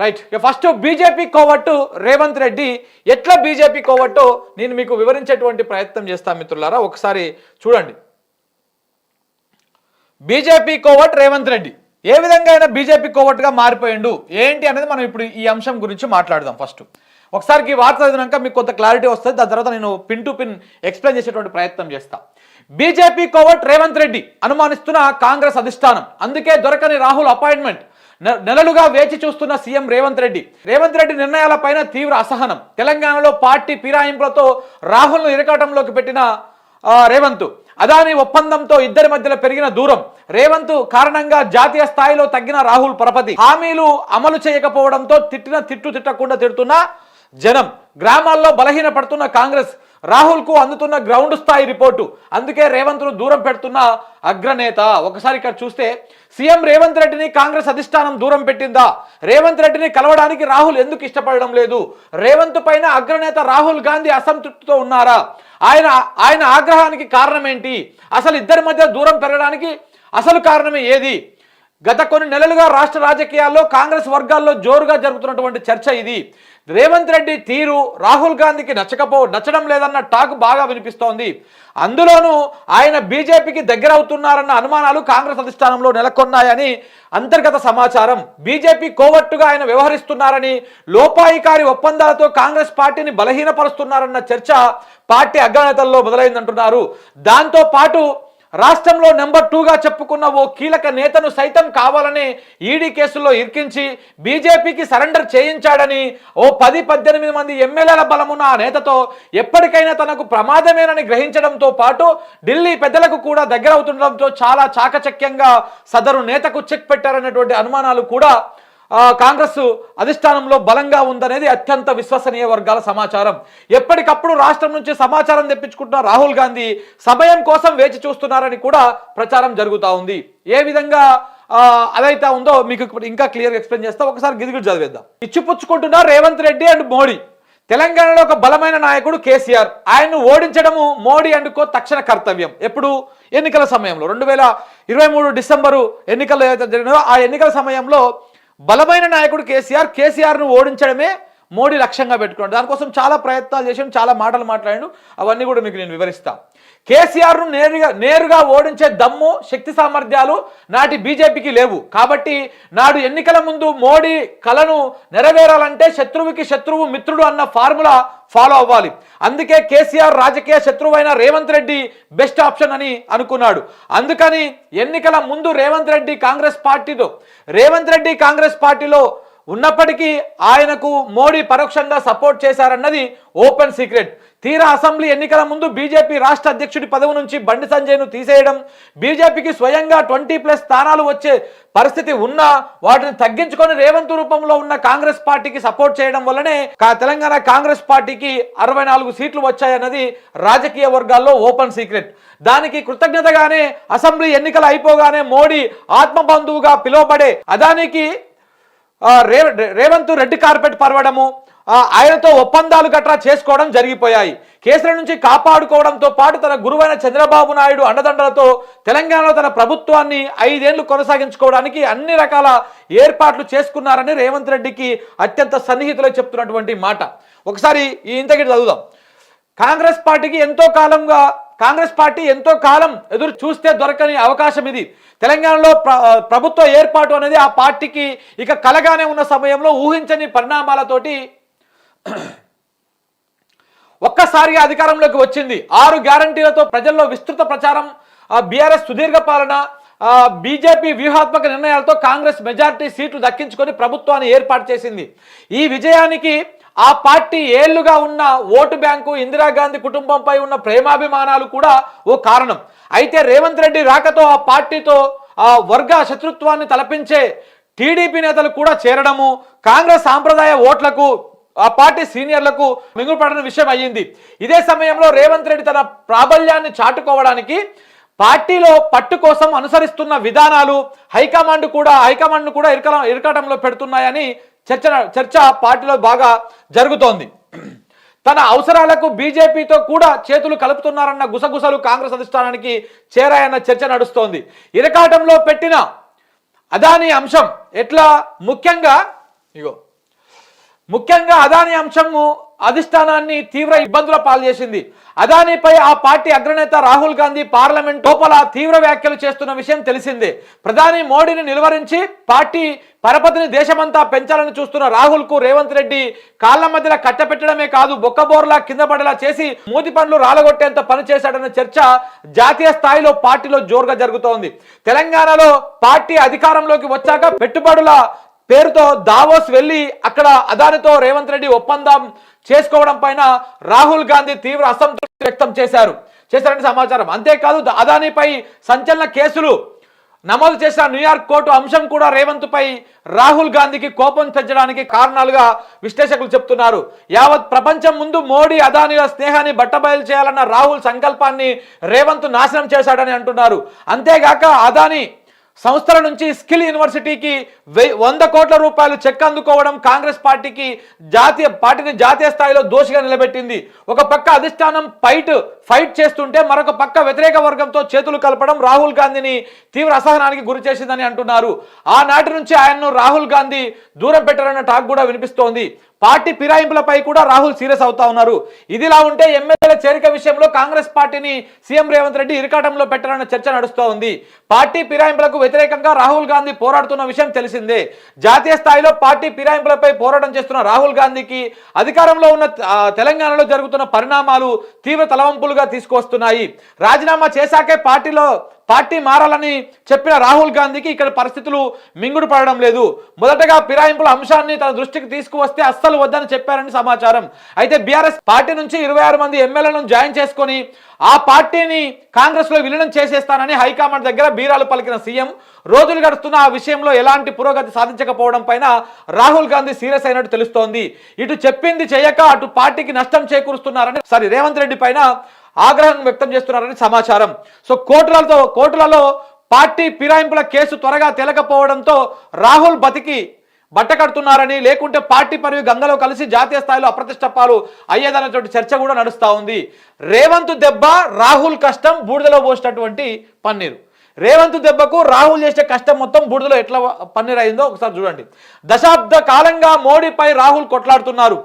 Right. First BJP కోవట్టు రేవంత్ రెడ్డి ఎట్లా BJP కోవట్టు నేను మీకు వివరించేటువంటి ప్రయత్నం చేస్తాను మిత్రులారా. ఒకసారి చూడండి. బీజేపీ కోవట్ రేవంత్ రెడ్డి ఏ విధంగా అయినా బీజేపీ కోవట్టుగా మారిపోయిండు ఏంటి అనేది మనం ఇప్పుడు ఈ అంశం గురించి మాట్లాడదాం. ఫస్ట్ ఒకసారికి వార్త చదివినాక మీకు కొంత క్లారిటీ వస్తుంది. దాని తర్వాత నేను పిన్ టు పిన్ ఎక్స్ప్లెయిన్ చేసేటువంటి ప్రయత్నం చేస్తా. బీజేపీ కోవట్ రేవంత్ రెడ్డి అనుమానిస్తున్న కాంగ్రెస్ అధిష్టానం, అందుకే దొరకని రాహుల్ అపాయింట్మెంట్. నెలలుగా వేచి చూస్తున్న సీఎం రేవంత్ రెడ్డి నిర్ణయాలపైన తీవ్ర అసహనం. తెలంగాణలో పార్టీ ఫిరాయింపులతో రాహుల్ను ఇరకాటంలోకి పెట్టిన రేవంత్, అదాని ఒప్పందంతో ఇద్దరి మధ్యలో పెరిగిన దూరం, రేవంత్ కారణంగా జాతీయ స్థాయిలో తగ్గిన రాహుల్ పరపతి, హామీలు అమలు చేయకపోవడంతో తిట్టకుండా తిడుతున్న జనం, గ్రామాల్లో బలహీన పడుతున్న కాంగ్రెస్, రాహుల్ కు అందుతున్న గ్రౌండ్ స్థాయి రిపోర్టు, అందుకే రేవంత్ ను దూరం పెడుతున్న అగ్రనేత. ఒకసారి ఇక్కడ చూస్తే సీఎం రేవంత్ రెడ్డిని కాంగ్రెస్ అధిష్టానం దూరం పెట్టిందా? రేవంత్ రెడ్డిని కలవడానికి రాహుల్ ఎందుకు ఇష్టపడడం లేదు? రేవంత్ పైన అగ్రనేత రాహుల్ గాంధీ అసంతృప్తితో ఉన్నారా? ఆయన ఆగ్రహానికి కారణం ఏంటి? అసలు ఇద్దరి మధ్య దూరం పెరగడానికి అసలు కారణమే ఏది? గత కొన్ని నెలలుగా రాష్ట్ర రాజకీయాల్లో కాంగ్రెస్ వర్గాల్లో జోరుగా జరుగుతున్నటువంటి చర్చ ఇది. రేవంత్ రెడ్డి తీరు రాహుల్ గాంధీకి నచ్చడం లేదన్న టాక్ బాగా వినిపిస్తోంది. అందులోనూ ఆయన బీజేపీకి దగ్గర అవుతున్నారన్న అనుమానాలు కాంగ్రెస్ అధిష్టానంలో నెలకొన్నాయని అంతర్గత సమాచారం. బీజేపీ కోవట్టుగా ఆయన వ్యవహరిస్తున్నారని, లోపాయికారి ఒప్పందాలతో కాంగ్రెస్ పార్టీని బలహీనపరుస్తున్నారన్న చర్చ పార్టీ అగ్రనేతల్లో మొదలైందంటున్నారు. దాంతో పాటు రాష్ట్రంలో నెంబర్ 2గా చెప్పుకున్న ఓ కీలక నేతను సైతం కావాలనే ఈడీ కేసుల్లో ఇరికించి బీజేపీకి సరెండర్ చేయించాడని, ఓ 10-18 మంది ఎమ్మెల్యేల బలమున్న ఆ నేతతో ఎప్పటికైనా తనకు ప్రమాదమేనని గ్రహించడంతో పాటు ఢిల్లీ పెద్దలకు కూడా దగ్గరవుతుండడంతో చాలా చాకచక్యంగా సదరు నేతకు చెక్ పెట్టారనేటువంటి అనుమానాలు కూడా కాంగ్రెస్ అధిష్టానంలో బలంగా ఉందనేది అత్యంత విశ్వసనీయ వర్గాల సమాచారం. ఎప్పటికప్పుడు రాష్ట్రం నుంచి సమాచారం తెప్పించుకుంటున్న రాహుల్ గాంధీ సమయం కోసం వేచి చూస్తున్నారని కూడా ప్రచారం జరుగుతూ ఉంది. ఏ విధంగా అదైతే ఉందో మీకు ఇంకా క్లియర్గా ఎక్స్ప్లెయిన్ చేస్తా. ఒకసారి గిదిగిడి చదివేద్దాం. ఇచ్చిపుచ్చుకుంటున్న రేవంత్ రెడ్డి అండ్ మోడీ. తెలంగాణలో ఒక బలమైన నాయకుడు కేసీఆర్, ఆయన్ను ఓడించడము మోడీ అండ్ కో తక్షణ కర్తవ్యం. ఎప్పుడు? ఎన్నికల సమయంలో 2023 డిసెంబరు ఎన్నికలు ఏదైతే జరిగినాయో ఆ ఎన్నికల సమయంలో బలమైన నాయకుడు కేసీఆర్ను ఓడించడమే మోడీ లక్ష్యంగా పెట్టుకున్నాడు. దానికోసం చాలా ప్రయత్నాలు చేసాడు, చాలా మాటలు మాట్లాడాడు. అవన్నీ కూడా మీకు నేను వివరిస్తాను. కేసీఆర్ను నేరుగా ఓడించే దమ్ము, శక్తి సామర్థ్యాలు నాటి బీజేపీకి లేవు. కాబట్టి నాడు ఎన్నికల ముందు మోడీ కలను నెరవేరాలంటే శత్రువుకి శత్రువు మిత్రుడు అన్న ఫార్ములా ఫాలో అవ్వాలి. అందుకే కేసీఆర్ రాజకీయ శత్రువైన రేవంత్ రెడ్డి బెస్ట్ ఆప్షన్ అని అనుకున్నాడు. అందుకని ఎన్నికల ముందు రేవంత్ రెడ్డి కాంగ్రెస్ పార్టీలో ఉన్నప్పటికీ ఆయనకు మోడీ పరోక్షంగా సపోర్ట్ చేశారన్నది ఓపెన్ సీక్రెట్. తీరా అసెంబ్లీ ఎన్నికల ముందు బీజేపీ రాష్ట్ర అధ్యక్షుడి పదవి నుంచి బండి సంజయ్ను తీసేయడం, బీజేపీకి స్వయంగా 20+ స్థానాలు వచ్చే పరిస్థితి ఉన్నా వాటిని తగ్గించుకొని రేవంత్ రూపంలో ఉన్న కాంగ్రెస్ పార్టీకి సపోర్ట్ చేయడం వల్లనే తెలంగాణ కాంగ్రెస్ పార్టీకి 64 సీట్లు వచ్చాయన్నది రాజకీయ వర్గాల్లో ఓపెన్ సీక్రెట్. దానికి కృతజ్ఞతగానే అసెంబ్లీ ఎన్నికలు అయిపోగానే మోడీ ఆత్మబంధువుగా పిలువబడే అదానికి రేవంత్ రెడ్డి కార్పెట్ పరవడము, ఆయనతో ఒప్పందాలు గట్రా చేసుకోవడం జరిగిపోయాయి. కేసుల నుంచి కాపాడుకోవడంతో పాటు తన గురువైన చంద్రబాబు నాయుడు అండదండలతో తెలంగాణలో తన ప్రభుత్వాన్ని 5 ఏళ్లు కొనసాగించుకోవడానికి అన్ని రకాల ఏర్పాట్లు చేసుకున్నారని రేవంత్ రెడ్డికి అత్యంత సన్నిహితులు చెప్తున్నటువంటి మాట. ఒకసారి ఈ ఇంతకిటి చదువుదాం. కాంగ్రెస్ పార్టీ ఎంతో కాలం ఎదురు చూస్తే దొరకని అవకాశం ఇది. తెలంగాణలో ప్రభుత్వ ఏర్పాటు అనేది ఆ పార్టీకి ఇక కలగానే ఉన్న సమయంలో ఊహించని పరిణామాలతోటి ఒక్కసారిగా అధికారంలోకి వచ్చింది. 6 గ్యారంటీలతో ప్రజల్లో విస్తృత ప్రచారం, బీఆర్ఎస్ సుదీర్ఘ పాలన, బీజేపీ వ్యూహాత్మక నిర్ణయాలతో కాంగ్రెస్ మెజారిటీ సీట్లు దక్కించుకొని ప్రభుత్వాన్ని ఏర్పాటు చేసింది. ఈ విజయానికి ఆ పార్టీ ఏళ్లుగా ఉన్న ఓటు బ్యాంకు, ఇందిరాగాంధీ కుటుంబంపై ఉన్న ప్రేమాభిమానాలు కూడా ఓ కారణం. అయితే రేవంత్ రెడ్డి రాకతో ఆ పార్టీతో ఆ వర్గ శత్రుత్వాన్ని తలపించే టీడీపీ నేతలు కూడా చేరడము, కాంగ్రెస్ సాంప్రదాయ ఓట్లకు ఆ పార్టీ సీనియర్లకు మిగులుపడిన విషయం అయ్యింది. ఇదే సమయంలో రేవంత్ రెడ్డి తన ప్రాబల్యాన్ని చాటుకోవడానికి పార్టీలో పట్టు కోసం అనుసరిస్తున్న విధానాలు హైకమాండ్ కూడా ఇరకటంలో పెడుతున్నాయని చర్చ పార్టీలో బాగా జరుగుతోంది. తన అవసరాలకు బీజేపీతో కూడా చేతులు కలుపుతున్నారన్న గుసగుసలు కాంగ్రెస్ అధిష్టానానికి చేరాయన్న చర్చ నడుస్తోంది. ఇరకాటంలో పెట్టిన అదానీ అంశం ఎట్లా ముఖ్యంగా ముఖ్యంగా అదానీ అంశము అధిష్టానాన్ని తీవ్ర ఇబ్బందుల పాలు చేసింది. అదానీపై ఆ పార్టీ అగ్రనేత రాహుల్ గాంధీ పార్లమెంట్ లోపల తీవ్ర వ్యాఖ్యలు చేస్తున్న విషయం తెలిసిందే. ప్రధాని మోడీని నిలువరించి పార్టీ పరపతిని దేశమంతా పెంచాలని చూస్తున్న రాహుల్ కు రేవంత్ రెడ్డి కాళ్ల మధ్యలో కట్టపెట్టడమే కాదు, బొక్కబోర్లా కింద పడేలా చేసి మూతి పండ్లు రాలగొట్టేంత పని చేశాడన్న చర్చ జాతీయ స్థాయిలో పార్టీలో జోరుగా జరుగుతోంది. తెలంగాణలో పార్టీ అధికారంలోకి వచ్చాక పెట్టుబడుల పేరుతో దావోస్ వెళ్లి అక్కడ అదానితో రేవంత్ రెడ్డి ఒప్పందం చేసుకోవడం పైన రాహుల్ గాంధీ తీవ్ర అసంతృప్తి వ్యక్తం చేశారని సమాచారం. అంతేకాదు అదానిపై సంచలన కేసులు నమోదు చేసిన న్యూయార్క్ కోర్టు అంశం కూడా రేవంత్ పై రాహుల్ గాంధీకి కోపం పెంచడానికి కారణాలుగా విశ్లేషకులు చెప్తున్నారు. యావత్ ప్రపంచం ముందు మోడీ అదానీల స్నేహాన్ని బట్టబయలు చేయాలన్న రాహుల్ సంకల్పాన్ని రేవంత్ నాశనం చేశాడని అంటున్నారు. అంతేగాక అదానీ సంస్థల నుంచి స్కిల్ యూనివర్సిటీకి 100 కోట్ల రూపాయలు చెక్ అందుకోవడం కాంగ్రెస్ పార్టీని జాతీయ స్థాయిలో దోషిగా నిలబెట్టింది. ఒక పక్క అధిష్టానం ఫైట్ చేస్తుంటే మరొక పక్క వ్యతిరేక వర్గంతో చేతులు కలపడం రాహుల్ గాంధీని తీవ్ర అసహనానికి గురి చేసిందని అంటున్నారు. ఆనాటి నుంచి ఆయన్ను రాహుల్ గాంధీ దూరం పెట్టారన్న టాక్ కూడా వినిపిస్తోంది. పార్టీ ఫిరాయింపులపై కూడా రాహుల్ సీరియస్ అవుతా ఉన్నారు. ఇదిలా ఉంటే ఎమ్మెల్యేల చేరిక విషయంలో కాంగ్రెస్ పార్టీని సీఎం రేవంత్ రెడ్డి ఇరకాటంలో పెట్టారన్న చర్చ నడుస్తూ ఉంది. పార్టీ ఫిరాయింపులకు వ్యతిరేకంగా రాహుల్ గాంధీ పోరాడుతున్న విషయం తెలిసిందే. జాతీయ స్థాయిలో పార్టీ ఫిరాయింపులపై పోరాటం చేస్తున్న రాహుల్ గాంధీకి అధికారంలో ఉన్న తెలంగాణలో జరుగుతున్న పరిణామాలు తీవ్ర తలవంపులుగా తీసుకొస్తున్నాయి. రాజీనామా చేశాకే పార్టీ మారాలని చెప్పిన రాహుల్ గాంధీకి ఇక్కడ పరిస్థితులు మింగుడు పడడం లేదు. మొదటగా ఫిరాయింపుల అంశాన్ని తన దృష్టికి తీసుకువస్తే అస్సలు వద్దని చెప్పారని సమాచారం. అయితే బీఆర్ఎస్ పార్టీ నుంచి 26 మంది ఎమ్మెల్యేలను జాయిన్ చేసుకొని ఆ పార్టీని కాంగ్రెస్ లో విలీనం చేసేస్తానని హైకమాండ్ దగ్గర బీరాలు పలికిన సీఎం రోజులు గడుస్తున్న ఆ విషయంలో ఎలాంటి పురోగతి సాధించకపోవడం పైన రాహుల్ గాంధీ సీరియస్ అయినట్టు తెలుస్తోంది. ఇటు చెప్పింది చేయక అటు పార్టీకి నష్టం చేకూరుస్తున్నారని రేవంత్ రెడ్డి పైన ఆగ్రహం వ్యక్తం చేస్తున్నారని సమాచారం. సో కోర్టులలో పార్టీ ఫిరాయింపుల కేసు త్వరగా తేలకపోవడంతో రాహుల్ బట్ట కడుతున్నారని, లేకుంటే పార్టీ పరివి గంగలో కలిసి జాతీయ స్థాయిలో అప్రతిష్ట పాలు అయ్యేదన్నటువంటి చర్చ కూడా నడుస్తూ ఉంది. రేవంత్ దెబ్బ రాహుల్ కష్టం బూడిదలో పోసినటువంటి పన్నీరు. రేవంత్ దెబ్బకు రాహుల్ చేసే కష్టం మొత్తం బూడిదలో ఎట్లా పన్నీర్ అయిందో ఒకసారి చూడండి. దశాబ్ద కాలంగా మోడీపై రాహుల్ కొట్లాడుతున్నారు.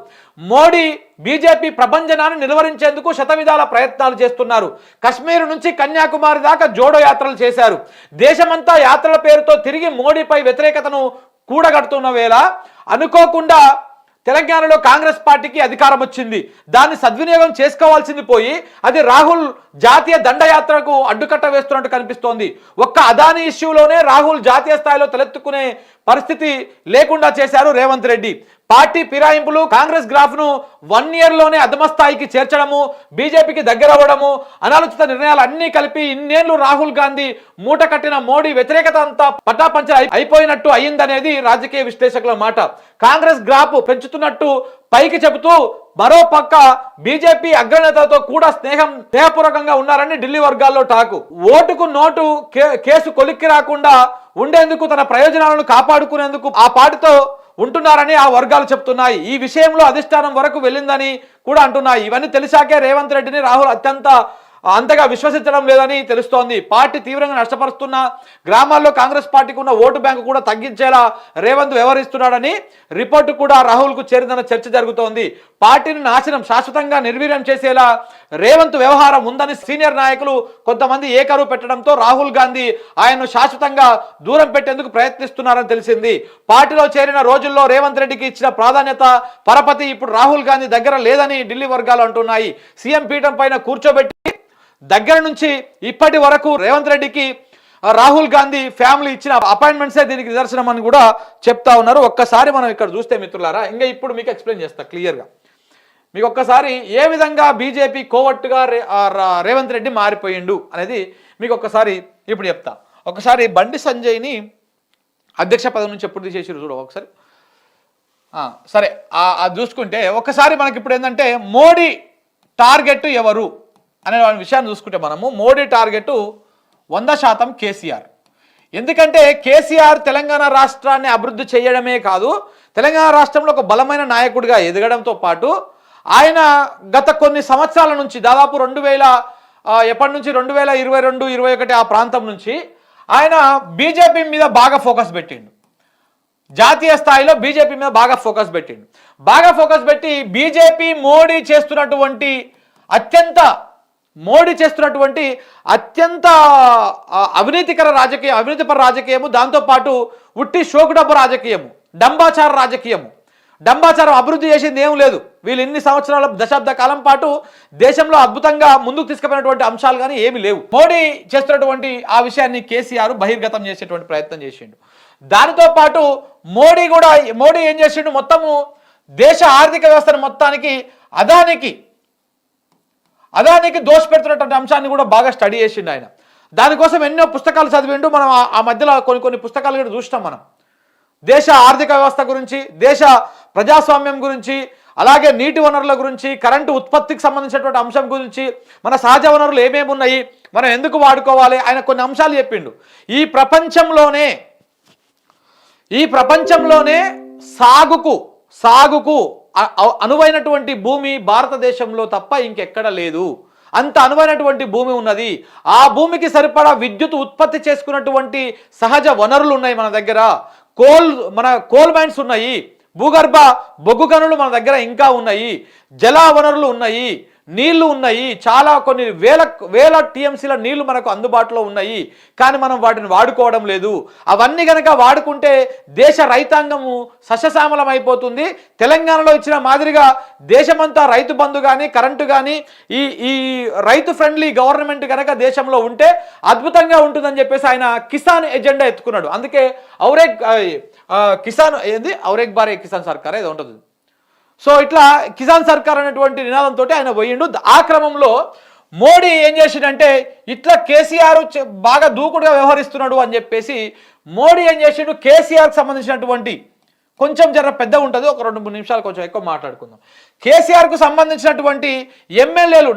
మోడీ బీజేపీ ప్రభంజనాన్ని నిలువరించేందుకు శతవిధాల ప్రయత్నాలు చేస్తున్నారు. కశ్మీర్ నుంచి కన్యాకుమారి దాకా జోడో యాత్రలు చేశారు. దేశమంతా యాత్రల పేరుతో తిరిగి మోడీపై వ్యతిరేకతను కూడగడుతున్న వేళ అనుకోకుండా తెలంగాణలో కాంగ్రెస్ పార్టీకి అధికారం వచ్చింది. దాన్ని సద్వినియోగం చేసుకోవాల్సింది పోయి అది రాహుల్ జాతీయ దండయాత్రకు అడ్డుకట్ట వేస్తున్నట్టు కనిపిస్తోంది. ఒక్క అదానీ ఇష్యూలోనే రాహుల్ జాతీయ స్థాయిలో తలెత్తుకునే పరిస్థితి లేకుండా చేశారు రేవంత్ రెడ్డి. పార్టీ ఫిరాయింపులు, కాంగ్రెస్ గ్రాఫ్ ను 1 year లోనే అధమస్థాయికి చేర్చడము, బీజేపీకి దగ్గరవ్వడము, అనాలోచిత నిర్ణయాలు అన్ని కలిపి ఇన్నేళ్లు రాహుల్ గాంధీ మూట కట్టిన మోడీ వ్యతిరేకత అంతా పటాపంచలు అయిపోయినట్టు అయ్యిందనేది రాజకీయ విశ్లేషకుల మాట. కాంగ్రెస్ గ్రాఫ్ పెంచుతున్నట్టు పైకి చెబుతూ మరో పక్క బీజేపీ అగ్రనేతలతో కూడా స్నేహపూర్వకంగా ఉన్నారని ఢిల్లీ వర్గాల్లో టాకు. ఓటుకు నోటు కేసు కొలిక్కి రాకుండా ఉండేందుకు, తన ప్రయోజనాలను కాపాడుకునేందుకు ఆ పార్టీతో ఉంటున్నారని ఆ వర్గాలు చెప్తున్నాయి. ఈ విషయంలో అధిష్టానం వరకు వెళ్ళిందని కూడా అంటున్నాయి. ఇవన్నీ తెలిసాకే రేవంత్ రెడ్డిని రాహుల్ అంతగా విశ్వసించడం లేదని తెలుస్తోంది. పార్టీ తీవ్రంగా నష్టపరుస్తున్న గ్రామాల్లో కాంగ్రెస్ పార్టీకి ఉన్న ఓటు బ్యాంకు కూడా తగ్గించేలా రేవంత్ వ్యవహరిస్తున్నాడని రిపోర్టు కూడా రాహుల్కు చేరిందన్న చర్చ జరుగుతోంది. పార్టీని నాశనం, శాశ్వతంగా నిర్వీర్యం చేసేలా రేవంత్ వ్యవహారం ఉందని సీనియర్ నాయకులు కొంతమంది ఏకరువు పెట్టడంతో రాహుల్ గాంధీ ఆయన్ను శాశ్వతంగా దూరం పెట్టేందుకు ప్రయత్నిస్తున్నారని తెలిసింది. పార్టీలో చేరిన రోజుల్లో రేవంత్ రెడ్డికి ఇచ్చిన ప్రాధాన్యత, పరపతి ఇప్పుడు రాహుల్ గాంధీ దగ్గర లేదని ఢిల్లీ వర్గాలు అంటున్నాయి. సీఎం పీఠం పైన కూర్చోబెట్టి దగ్గర నుంచి ఇప్పటి వరకు రేవంత్ రెడ్డికి రాహుల్ గాంధీ ఫ్యామిలీ ఇచ్చిన అపాయింట్మెంట్సే దీనికి నిదర్శనం అని కూడా చెప్తా ఉన్నారు. ఒక్కసారి మనం ఇక్కడ చూస్తే మిత్రులారా, ఇంకా ఇప్పుడు మీకు ఎక్స్ప్లెయిన్ చేస్తా క్లియర్గా. మీకు ఒక్కసారి ఏ విధంగా బీజేపీ కోవట్టుగా రేవంత్ రెడ్డి మారిపోయిండు అనేది మీకు ఒక్కసారి ఇప్పుడు చెప్తా. ఒకసారి బండి సంజయ్ని అధ్యక్ష పదవి నుంచి ఎప్పుడు తీసేసారు చూడ ఒకసారి. సరే, అది చూసుకుంటే ఒకసారి మనకి ఇప్పుడు ఏంటంటే మోడీ టార్గెట్ ఎవరు అనే విషయాన్ని చూసుకుంటే మనము మోడీ టార్గెట్ 100% కేసీఆర్. ఎందుకంటే కేసీఆర్ తెలంగాణ రాష్ట్రాన్ని అభివృద్ధి చేయడమే కాదు, తెలంగాణ రాష్ట్రంలో ఒక బలమైన నాయకుడిగా ఎదగడంతో పాటు ఆయన గత కొన్ని సంవత్సరాల నుంచి దాదాపు 2000 ఎప్పటి నుంచి 2022-21 ఆ ప్రాంతం నుంచి ఆయన బీజేపీ మీద బాగా ఫోకస్ పెట్టిండు. జాతీయ స్థాయిలో బీజేపీ మీద బాగా ఫోకస్ పెట్టిండు. బాగా ఫోకస్ పెట్టి బీజేపీ మోడీ చేస్తున్నటువంటి అత్యంత అవినీతిపర రాజకీయము, దాంతోపాటు ఉట్టి షోకుడబ్బు రాజకీయము, డంబాచారం అభివృద్ధి చేసింది ఏం లేదు. వీళ్ళు ఇన్ని సంవత్సరాల దశాబ్ద కాలం పాటు దేశంలో అద్భుతంగా ముందుకు తీసుకుపోయినటువంటి అంశాలు కానీ ఏమీ లేవు. మోడీ చేస్తున్నటువంటి ఆ విషయాన్ని కేసీఆర్ బహిర్గతం చేసేటువంటి ప్రయత్నం చేసిండు. దానితో పాటు మోడీ ఏం చేసిండు, మొత్తము దేశ ఆర్థిక వ్యవస్థను మొత్తానికి అదానికి దోషపెడుతున్నటువంటి అంశాన్ని కూడా బాగా స్టడీ చేసిండు ఆయన. దానికోసం ఎన్నో పుస్తకాలు చదివిండు. మనం ఆ మధ్యలో కొన్ని పుస్తకాలు కూడా చూసినాం. మనం దేశ ఆర్థిక వ్యవస్థ గురించి, దేశ ప్రజాస్వామ్యం గురించి, అలాగే నీటి వనరుల గురించి, కరెంటు ఉత్పత్తికి సంబంధించినటువంటి అంశం గురించి, మన సహజ వనరులు ఏమేమి ఉన్నాయి, మనం ఎందుకు వాడుకోవాలి, ఆయన కొన్ని అంశాలు చెప్పిండు. ఈ ప్రపంచంలోనే సాగుకు అనువైనటువంటి భూమి భారతదేశంలో తప్ప ఇంకెక్కడ లేదు. అంత అనువైనటువంటి భూమి ఉన్నది. ఆ భూమికి సరిపడా విద్యుత్ ఉత్పత్తి చేసుకున్నటువంటి సహజ వనరులు ఉన్నాయి మన దగ్గర. కోల్ మైన్స్ ఉన్నాయి, భూగర్భ బొగ్గు గనులు మన దగ్గర ఇంకా ఉన్నాయి, జల వనరులు ఉన్నాయి, నీళ్లు ఉన్నాయి, చాలా కొన్ని వేల టీఎంసీల నీళ్లు మనకు అందుబాటులో ఉన్నాయి. కానీ మనం వాటిని వాడుకోవడం లేదు. అవన్నీ కనుక వాడుకుంటే దేశ రైతాంగము సస్యశ్యామలం అయిపోతుంది. తెలంగాణలో ఇచ్చిన మాదిరిగా దేశమంతా రైతు బంధు కానీ, కరెంటు కానీ, ఈ రైతు ఫ్రెండ్లీ గవర్నమెంట్ కనుక దేశంలో ఉంటే అద్భుతంగా ఉంటుందని చెప్పేసి ఆయన కిసాన్ ఎజెండా ఎత్తుకున్నాడు. అందుకే ఔరేక్ బారే కిసాన్ సర్కార్ ఏదో ఉంటుంది. సో ఇట్లా కిసాన్ సర్కార్ అనేటువంటి నినాదంతో ఆయన పోయిండు. ఆ క్రమంలో మోడీ ఏం చేసిండంటే, ఇట్లా కేసీఆర్ బాగా దూకుడుగా వ్యవహరిస్తున్నాడు అని చెప్పేసి మోడీ ఏం చేసిండు, కేసీఆర్కి సంబంధించినటువంటి కొంచెం పెద్ద ఉంటుంది, ఒక 2-3 నిమిషాలు కొంచెం ఎక్కువ మాట్లాడుకుందాం. కేసీఆర్కు సంబంధించినటువంటి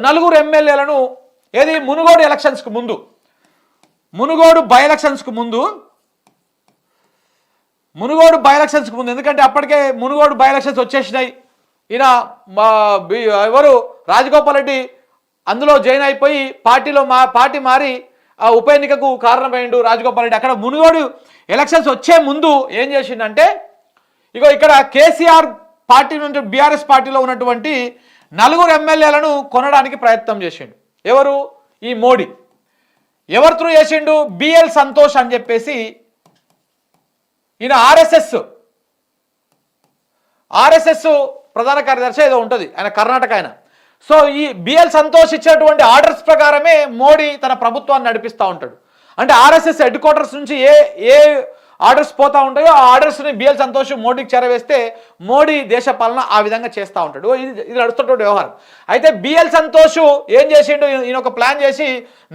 నలుగురు ఎమ్మెల్యేలను మునుగోడు ఎలక్షన్స్కు ముందు, మునుగోడు బై ఎలక్షన్స్కు ముందు, ఎందుకంటే అప్పటికే మునుగోడు బై ఎలక్షన్స్ వచ్చేసినాయి. ఈయన ఎవరు రాజగోపాల్ రెడ్డి అందులో జాయిన్ అయిపోయి పార్టీ మారి ఆ ఉప ఎన్నికకు కారణమైండు రాజగోపాల్ రెడ్డి. అక్కడ మునుగోడు ఎలక్షన్స్ వచ్చే ముందు ఏం చేసిండంటే, ఇక్కడ కేసీఆర్ పార్టీ నుంచి బీఆర్ఎస్ పార్టీలో ఉన్నటువంటి 4 ఎమ్మెల్యేలను కొనడానికి ప్రయత్నం చేసిండు. ఎవరు? ఈ మోడీ. ఎవరి త్రూ చేసిండు? బిఎల్ సంతోష్ అని చెప్పేసి ఈయన ఆర్ఎస్ఎస్ ప్రధాన కార్యదర్శి ఏదో ఉంటుంది, ఆయన కర్ణాటక ఆయన. సో ఈ బిఎల్ సంతోష్ ఇచ్చినటువంటి ఆర్డర్స్ ప్రకారమే మోడీ తన ప్రభుత్వాన్ని నడిపిస్తూ ఉంటాడు. అంటే ఆర్ఎస్ఎస్ హెడ్ క్వార్టర్స్ నుంచి ఏ ఆర్డర్స్ పోతూ ఉంటాయో ఆ ఆర్డర్స్ని బిఎల్ సంతోష్ మోడీకి చేరవేస్తే మోడీ దేశ పాలన ఆ విధంగా చేస్తూ ఉంటాడు. ఇది నడుస్తున్నటువంటి వ్యవహారం. అయితే బిఎల్ సంతోష్ ఏం చేసిండు, ఈయన ఒక ప్లాన్ చేసి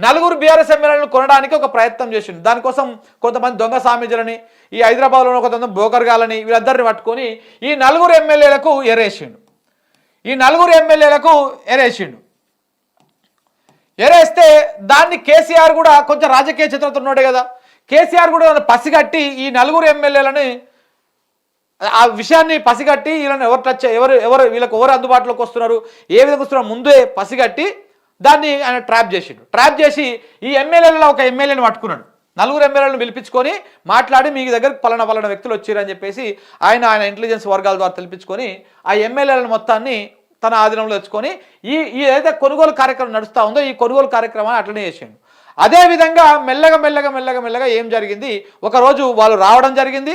4 బీఆర్ఎస్ ఎమ్మెల్యేలను కొనడానికి ఒక ప్రయత్నం చేసిండు. దానికోసం కొంతమంది దొంగ సామిజులని, ఈ హైదరాబాద్లో కొంతమంది బోకర్గాలని, వీళ్ళందరిని పట్టుకొని ఈ 4 ఎమ్మెల్యేలకు ఎరేస్తే దాన్ని కేసీఆర్ కూడా కొంచెం రాజకీయ చిత్రత ఉన్నాడే కదా, కేసీఆర్ కూడా పసిగట్టి ఈ 4 ఎమ్మెల్యేలని ఆ విషయాన్ని పసిగట్టి వీళ్ళని వీళ్ళకి ఎవరు అందుబాటులోకి వస్తున్నారు, ఏ విధంగా వస్తున్నారు ముందే పసిగట్టి దాన్ని ఆయన ట్రాప్ చేసి ఈ ఎమ్మెల్యేలలో ఒక ఎమ్మెల్యేని పట్టుకున్నాడు. 4 ఎమ్మెల్యేలను పిలిపించుకొని మాట్లాడి మీ దగ్గరకు పలానా వ్యక్తులు వచ్చారని చెప్పేసి ఆయన ఇంటెలిజెన్స్ వర్గాల ద్వారా తెలిపించుకొని ఆ ఎమ్మెల్యేలను మొత్తాన్ని తన ఆధీనంలో తెచ్చుకొని ఈ ఏదైతే కొనుగోలు కార్యక్రమం నడుస్తూ ఉందో ఈ కొనుగోలు కార్యక్రమాన్ని అట్లనే చేసాడు. అదేవిధంగా మెల్లగా ఏం జరిగింది, ఒకరోజు వాళ్ళు రావడం జరిగింది.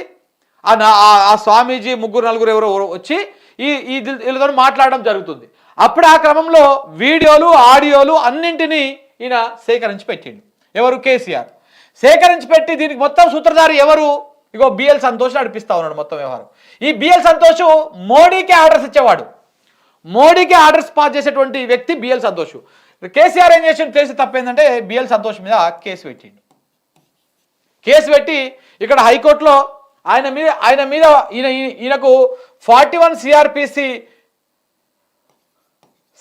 ఆ స్వామీజీ 3-4 ఎవరో వచ్చి వీళ్ళతో మాట్లాడడం జరుగుతుంది. అప్పుడు ఆ క్రమంలో వీడియోలు ఆడియోలు అన్నింటినీ ఈయన సేకరించి పెట్టిండు. ఎవరు? కేసీఆర్ సేకరించి పెట్టి దీనికి మొత్తం సూత్రధారి ఎవరు? బిఎల్ సంతోష్ నడిపిస్తా ఉన్నాడు మొత్తం వ్యవహారం. ఈ బిఎల్ సంతోష్ మోడీకే ఆర్డర్స్ ఇచ్చేవాడు, మోడీకే ఆర్డర్స్ పాస్ చేసేటువంటి వ్యక్తి బిఎల్ సంతోష్. కేసీఆర్ ఏం చేసి తెలిసి తప్పేందంటే బిఎల్ సంతోష్ మీద కేసు పెట్టి ఇక్కడ హైకోర్టులో ఆయన మీద ఈయనకు 41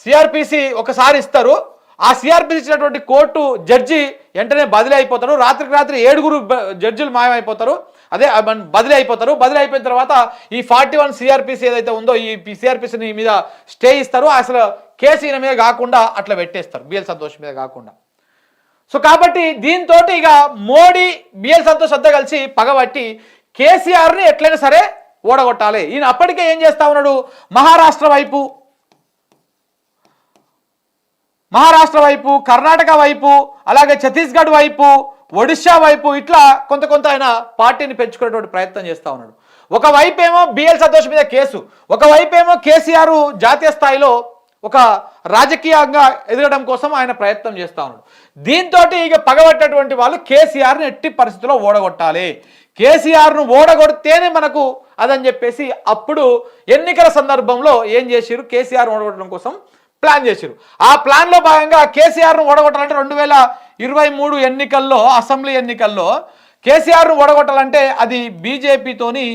సిఆర్పిసి ఒకసారి ఇస్తారు. ఆ సిఆర్పిసి ఇచ్చినటువంటి కోర్టు జడ్జి వెంటనే బదిలీ అయిపోతారు. రాత్రికి రాత్రి 7 జడ్జిలు మాయమైపోతారు. బదిలీ అయిపోయిన తర్వాత ఈ 41 సిఆర్పిసి ఏదైతే ఉందో ఈ సిఆర్పిసిని మీద స్టే ఇస్తారు. అసలు కేసు ఈయన మీద కాకుండా అట్లా పెట్టేస్తారు, బిఎల్ సంతోష్ మీద కాకుండా. సో కాబట్టి దీంతో ఇక మోడీ బిఎల్ సంతోష్ వద్ద కలిసి పగబట్టి కేసీఆర్ని ఎట్లయినా సరే ఓడగొట్టాలి. ఈయన అప్పటికే ఏం చేస్తా ఉన్నాడు, మహారాష్ట్ర వైపు, కర్ణాటక వైపు, అలాగే ఛత్తీస్గఢ్ వైపు, ఒడిశా వైపు ఇట్లా కొంత ఆయన పార్టీని పెంచుకునేటువంటి ప్రయత్నం చేస్తూ ఉన్నాడు. ఒకవైపు ఏమో బిఎల్ సంతోష్ మీద కేసు, ఒకవైపు ఏమో కేసీఆర్ జాతీయ స్థాయిలో ఒక రాజకీయంగా ఎదగడం కోసం ఆయన ప్రయత్నం చేస్తూ ఉన్నాడు. దీంతో ఇక పగబట్టేటువంటి వాళ్ళు కేసీఆర్ని ఎట్టి పరిస్థితుల్లో ఓడగొట్టాలి, కేసీఆర్ను ఓడగొడితేనే మనకు అదని చెప్పేసి అప్పుడు ఎన్నికల సందర్భంలో ఏం చేసిరు, కేసీఆర్ ఓడగొట్టడం కోసం ప్లాన్ చేసిరు. ఆ ప్లాన్లో భాగంగా కేసీఆర్ను ఓడగొట్టాలంటే 2023 ఎన్నికల్లో, అసెంబ్లీ ఎన్నికల్లో కేసీఆర్ను ఓడగొట్టాలంటే అది బీజేపీతోని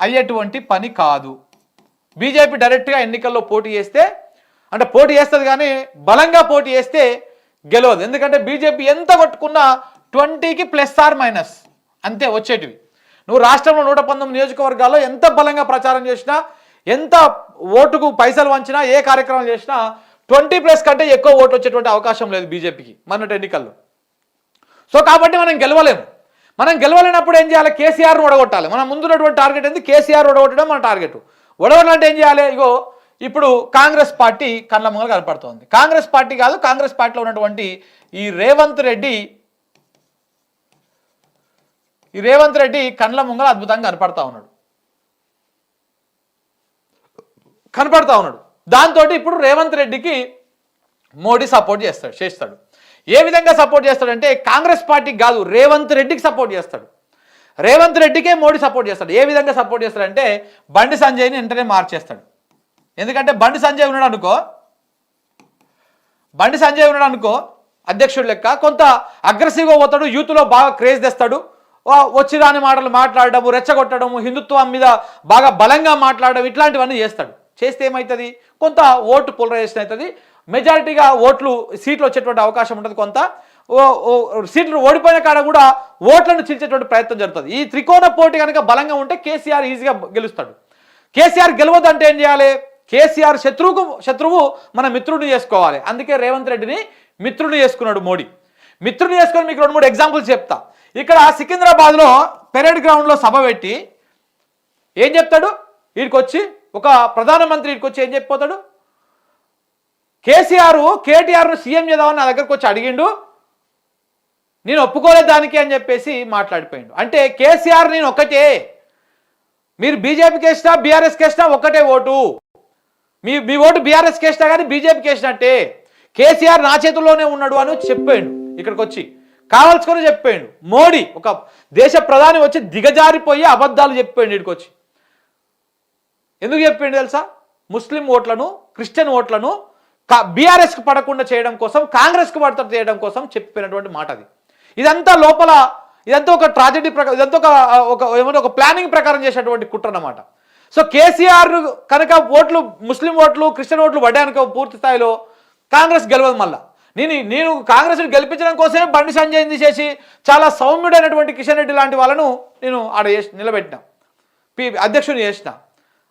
అయ్యేటువంటి పని కాదు. బీజేపీ డైరెక్ట్గా ఎన్నికల్లో పోటీ చేస్తుంది కానీ బలంగా పోటీ చేస్తే గెలవదు. ఎందుకంటే బీజేపీ ఎంత కొట్టుకున్నా 20కి ± అంతే వచ్చేటివి. నువ్వు రాష్ట్రంలో 119 నియోజకవర్గాల్లో ఎంత బలంగా ప్రచారం చేసినా, ఎంత ఓటుకు పైసలు వంచినా, ఏ కార్యక్రమం చేసినా 20+ కంటే ఎక్కువ ఓట్లు వచ్చేటువంటి అవకాశం లేదు బీజేపీకి మొన్నటి ఎన్నికల్లో. సో కాబట్టి మనం గెలవలేము. మనం గెలవలేనప్పుడు ఏం చేయాలి, కేసీఆర్ను ఓడగొట్టాలి. మనం ముందున్నటువంటి టార్గెట్ ఏంది, కేసీఆర్ ఓడగొట్టడం మన టార్గెట్. ఓడగొట్టాలంటే ఏం చేయాలి, ఇగో ఇప్పుడు కాంగ్రెస్ పార్టీ కళ్ళ ముంగల కనపడుతోంది. కాంగ్రెస్ పార్టీ కాదు, కాంగ్రెస్ పార్టీలో ఉన్నటువంటి ఈ రేవంత్ రెడ్డి కళ్ళ ముంగల అద్భుతంగా కనపడతా ఉన్నాడు. దాంతో ఇప్పుడు రేవంత్ రెడ్డికి మోడీ సపోర్ట్ చేస్తాడు. ఏ విధంగా సపోర్ట్ చేస్తాడంటే కాంగ్రెస్ పార్టీకి కాదు, రేవంత్ రెడ్డికి సపోర్ట్ చేస్తాడు. రేవంత్ రెడ్డికే మోడీ సపోర్ట్ చేస్తాడు. ఏ విధంగా సపోర్ట్ చేస్తాడంటే బండి సంజయ్ని వెంటనే మార్చేస్తాడు. ఎందుకంటే బండి సంజయ్ ఉన్నాడు అనుకో అధ్యక్షుడు లెక్క కొంత అగ్రెసివ్గా పోతాడు, యూత్లో బాగా క్రేజ్ తెస్తాడు, వచ్చి రాని మాటలు మాట్లాడడము, రెచ్చగొట్టడము, హిందుత్వం మీద బాగా బలంగా మాట్లాడడం, ఇట్లాంటివన్నీ చేస్తాడు. చేస్తే ఏమవుతుంది, కొంత ఓటు పోలరైజేషన్ అవుతుంది, మెజారిటీగా సీట్లు వచ్చేటువంటి అవకాశం ఉంటుంది. కొంత సీట్లు ఓడిపోయిన కాడ కూడా ఓట్లను చీల్చేటువంటి ప్రయత్నం జరుగుతుంది. ఈ త్రికోణ పోటీ కనుక బలంగా ఉంటే కేసీఆర్ ఈజీగా గెలుస్తాడు. కేసీఆర్ గెలవద్దంటే ఏం చేయాలి, కేసీఆర్ శత్రువు మన మిత్రుడిని చేసుకోవాలి. అందుకే రేవంత్ రెడ్డిని మిత్రుడిని చేసుకున్నాడు మోడీ. మిత్రుడిని చేసుకొని మీకు 2-3 ఎగ్జాంపుల్స్ చెప్తా. ఇక్కడ సికింద్రాబాద్లో పెరేడ్ గ్రౌండ్లో సభ పెట్టి ఏం చెప్తాడు, వీడికొచ్చి ఒక ప్రధానమంత్రి వీడికొచ్చి ఏం చెప్పిపోతాడు, కేటీఆర్ను సీఎం చేద్దామని నా దగ్గరకు వచ్చి అడిగిండు, నేను ఒప్పుకోలేదు దానికి అని చెప్పేసి మాట్లాడిపోయిండు. అంటే కేసీఆర్ నేను ఒక్కటే, మీరు బీజేపీకి వేసినా బీఆర్ఎస్కి వేసినా ఒక్కటే ఓటు, మీ ఓటు బీఆర్ఎస్కి వేసినా కానీ బీజేపీకి వేసినట్టే, కేసీఆర్ నా చేతుల్లోనే ఉన్నాడు అని చెప్పాడు. ఇక్కడికి వచ్చి కావాల్సుకొని చెప్పాడు. మోడీ ఒక దేశ ప్రధాని వచ్చి దిగజారిపోయి అబద్ధాలు చెప్పాడు. ఇక్కడికి వచ్చి ఎందుకు చెప్పాడు తెలుసా, ముస్లిం ఓట్లను, క్రిస్టియన్ ఓట్లను బీఆర్ఎస్కి పడకుండా చేయడం కోసం, కాంగ్రెస్కి పడతాడు చేయడం కోసం చెప్పినటువంటి మాట అది. ఇదంతా ఒక ట్రాజెడీ ప్రకారం, ఇదంతా ఒక ప్లానింగ్ ప్రకారం చేసేటువంటి కుట్ర అన్నమాట. సో కేసీఆర్ కనుక ముస్లిం ఓట్లు, క్రిస్టియన్ ఓట్లు పడ్డాయనుకో పూర్తి స్థాయిలో కాంగ్రెస్ గెలవదు. మళ్ళా నేను కాంగ్రెస్ని గెలిపించడం కోసమే బండి సంజయ్ని చేసి చాలా సౌమ్యుడైనటువంటి కిషన్ రెడ్డి లాంటి వాళ్ళను నేను ఆడ నిలబెట్టిన, అధ్యక్షుని చేసిన.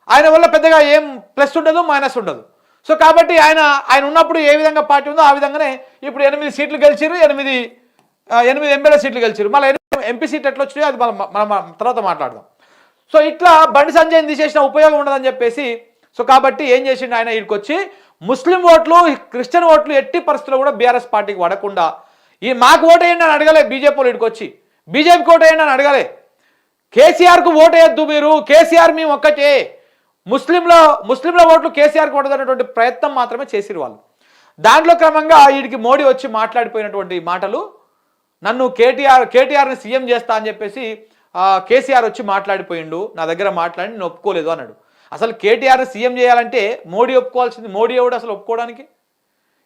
ఆయన వల్ల పెద్దగా ఏం ప్లస్ ఉండదు, మైనస్ ఉండదు. సో కాబట్టి ఆయన ఉన్నప్పుడు ఏ విధంగా పార్టీ ఉందో ఆ విధంగానే ఇప్పుడు 8 సీట్లు గెలిచిరు, 8 ఎమ్మెల్యే సీట్లు గెలిచిరు. మళ్ళీ ఎంపీ సీట్లు ఎట్లా వచ్చినాయో అది మనం తర్వాత మాట్లాడదాం. సో ఇట్లా బండి సంజయ్ని తీసేసిన ఉపయోగం ఉండదని చెప్పేసి, సో కాబట్టి ఏం చేసిండు ఆయన, వీడికొచ్చి ముస్లిం ఓట్లు, క్రిస్టియన్ ఓట్లు ఎట్టి పరిస్థితుల్లో కూడా బీఆర్ఎస్ పార్టీకి పడకుండా, మాకు ఓటు వేయండి అని అడగలే బీజేపీలో, వీడికొచ్చి బీజేపీకి ఓటు వేయండి అని అడగలే, కేసీఆర్కు ఓటు వేయద్దు మీరు, కేసీఆర్ మేము ఒక్కటే, ముస్లింల ఓట్లు కేసీఆర్కి పడదనేటువంటి ప్రయత్నం మాత్రమే చేసిరు వాళ్ళు. దాంట్లో క్రమంగా వీడికి మోడీ వచ్చి మాట్లాడిపోయినటువంటి మాటలు, నన్ను కేటీఆర్ని సీఎం చేస్తా అని చెప్పేసి కేసీఆర్ వచ్చి మాట్లాడిపోయిండు, నా దగ్గర మాట్లాడి నేను ఒప్పుకోలేదు అన్నాడు. అసలు కేటీఆర్ని సీఎం చేయాలంటే మోడీ ఒప్పుకోవాల్సింది. మోడీ ఎవడు అసలు ఒప్పుకోవడానికి?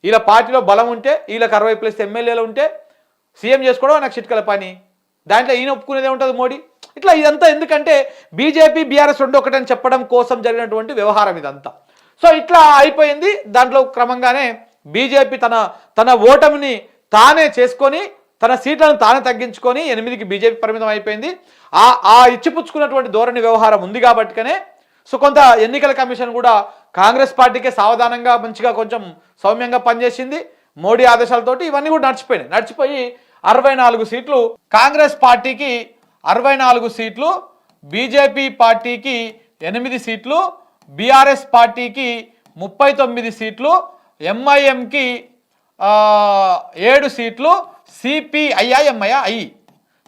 వీళ్ళ పార్టీలో బలం ఉంటే, వీళ్ళకి 60+ ఎమ్మెల్యేలు ఉంటే సీఎం చేసుకోవడం నాకు చిట్కల పని. దాంట్లో ఈయన ఒప్పుకునేదే ఉంటుంది మోడీ. ఇట్లా ఇదంతా ఎందుకంటే బీజేపీ బీఆర్ఎస్ 2 ఒకటని చెప్పడం కోసం జరిగినటువంటి వ్యవహారం ఇదంతా. సో ఇట్లా అయిపోయింది. దాంట్లో క్రమంగానే బీజేపీ తన ఓటమిని తానే చేసుకొని, తన సీట్లను తానే తగ్గించుకొని 8కి బీజేపీ పరిమితం అయిపోయింది. ఆ ఇచ్చిపుచ్చుకున్నటువంటి ధోరణి వ్యవహారం ఉంది కాబట్టికనే సో కొంత ఎన్నికల కమిషన్ కూడా కాంగ్రెస్ పార్టీకే సావధానంగా మంచిగా కొంచెం సౌమ్యంగా పనిచేసింది. మోడీ ఆదేశాలతోటి ఇవన్నీ కూడా నడిచిపోయి 64 సీట్లు కాంగ్రెస్ పార్టీకి, 64 సీట్లు బీజేపీ పార్టీకి 8 సీట్లు, బీఆర్ఎస్ పార్టీకి 39 సీట్లు, ఎంఐఎంకి 7 సీట్లు,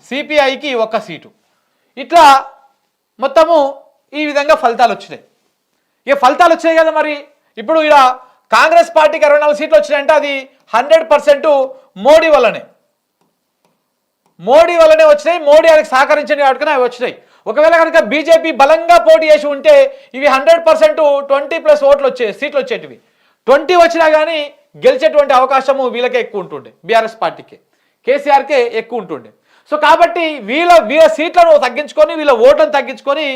సిపిఐకి 1 సీటు. ఇట్లా మొత్తము ఈ విధంగా ఫలితాలు వచ్చినాయి. ఇక ఫలితాలు వచ్చాయి కదా, మరి ఇప్పుడు ఇలా కాంగ్రెస్ పార్టీకి 24 సీట్లు వచ్చినాయంటే అది 100% మోడీ వల్లనే వచ్చినాయి. మోడీ ఆయనకు సహకరించని వాటికనే అవి వచ్చినాయి. ఒకవేళ కనుక బీజేపీ బలంగా పోటీ చేసి ఉంటే ఇవి 100% 20+ ఓట్లు సీట్లు వచ్చేటివి. 20 వచ్చినా కానీ గెలిచేటువంటి అవకాశము వీళ్ళకే ఎక్కువ ఉంటుండే, బీఆర్ఎస్ పార్టీకి, కేసీఆర్కే ఎక్కువ ఉంటుండే. సో కాబట్టి వీళ్ళ సీట్లను తగ్గించుకొని, వీళ్ళ ఓట్లను తగ్గించుకొని